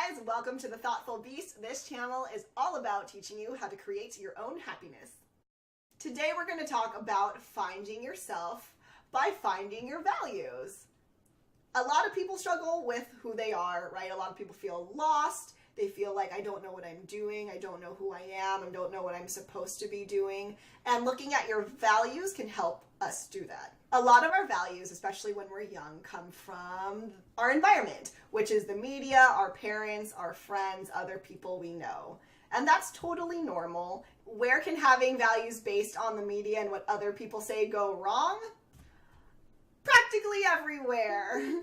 guys, welcome to The Thoughtful Beast. This channel is all about teaching you how to create your own happiness. Today we're going to talk about finding yourself by finding your values. A lot of people struggle with who they are, right? A lot of people feel lost. They feel like, I don't know what I'm doing, I don't know who I am, I don't know what I'm supposed to be doing. And looking at your values can help us do that. A lot of our values, especially when we're young, come from our environment, which is the media, our parents, our friends, other people we know. And that's totally normal. Where can having values based on the media and what other people say go wrong? Practically everywhere.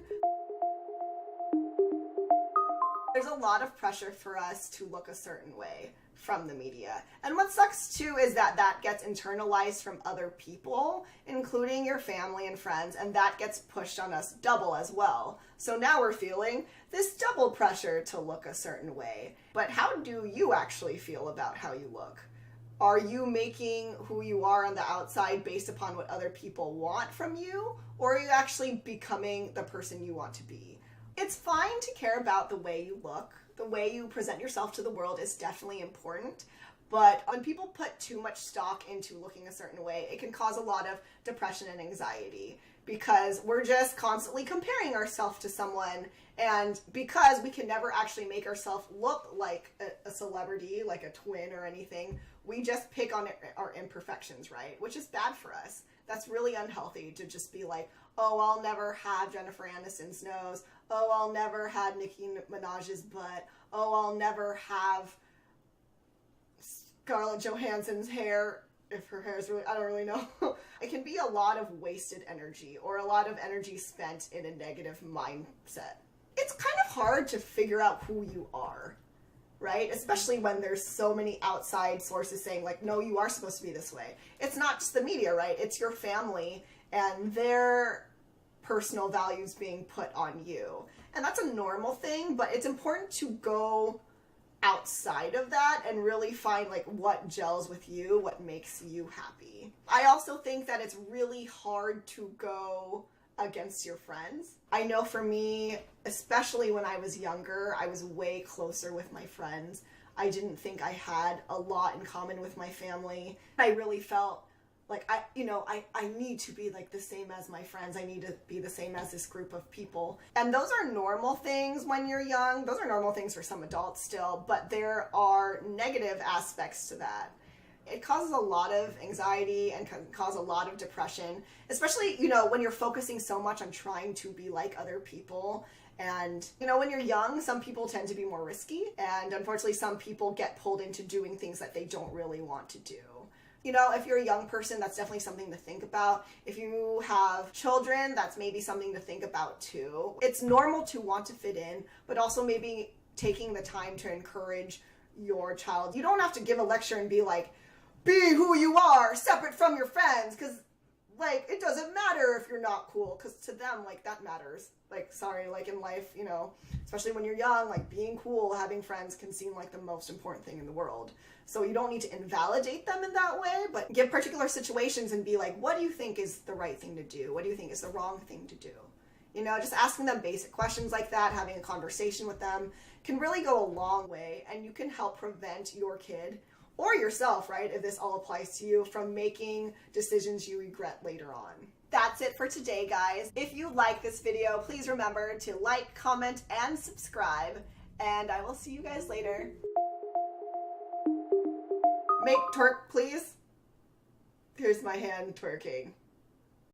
There's a lot of pressure for us to look a certain way from the media. And what sucks too is that that gets internalized from other people, including your family and friends, and that gets pushed on us double as well. So now we're feeling this double pressure to look a certain way. But how do you actually feel about how you look? Are you making who you are on the outside based upon what other people want from you? Or are you actually becoming the person you want to be? It's fine to care about the way you look. The way you present yourself to the world is definitely important. But when people put too much stock into looking a certain way, it can cause a lot of depression and anxiety because we're just constantly comparing ourselves to someone. And because we can never actually make ourselves look like a celebrity, like a twin or anything, we just pick on our imperfections, right? Which is bad for us. That's really unhealthy to just be like, oh, I'll never have Jennifer Aniston's nose. Oh, I'll never have Nicki Minaj's butt. Oh, I'll never have Scarlett Johansson's hair. If her hair is really, I don't really know. It can be a lot of wasted energy or a lot of energy spent in a negative mindset. It's kind of hard to figure out who you are, right? Especially when there's so many outside sources saying like, no, you are supposed to be this way. It's not just the media, right? It's your family and their personal values being put on you. And that's a normal thing, but it's important to go outside of that and really find like what gels with you, what makes you happy. I also think that it's really hard to go against your friends. I know for me, especially when I was younger, I was way closer with my friends. I didn't think I had a lot in common with my family. I really felt like I need to be like the same as my friends. I need to be the same as this group of people. And those are normal things when you're young. Those are normal things for some adults still, but there are negative aspects to that. It causes a lot of anxiety and can cause a lot of depression, especially, when you're focusing so much on trying to be like other people. And, when you're young, some people tend to be more risky. And unfortunately, some people get pulled into doing things that they don't really want to do. If you're a young person, that's definitely something to think about. If you have children, that's maybe something to think about too. It's normal to want to fit in, but also maybe taking the time to encourage your child. You don't have to give a lecture and be like, be who you are, separate from your friends, because it doesn't matter if you're not cool, because to them, that matters. In life, especially when you're young, being cool, having friends can seem like the most important thing in the world. So you don't need to invalidate them in that way, but give particular situations and be like, what do you think is the right thing to do? What do you think is the wrong thing to do? Just asking them basic questions like that, having a conversation with them can really go a long way, and you can help prevent your kid or yourself, right, if this all applies to you, from making decisions you regret later on. That's it for today, guys. If you like this video, please remember to like, comment, and subscribe, and I will see you guys later. Make twerk, please. Here's my hand twerking.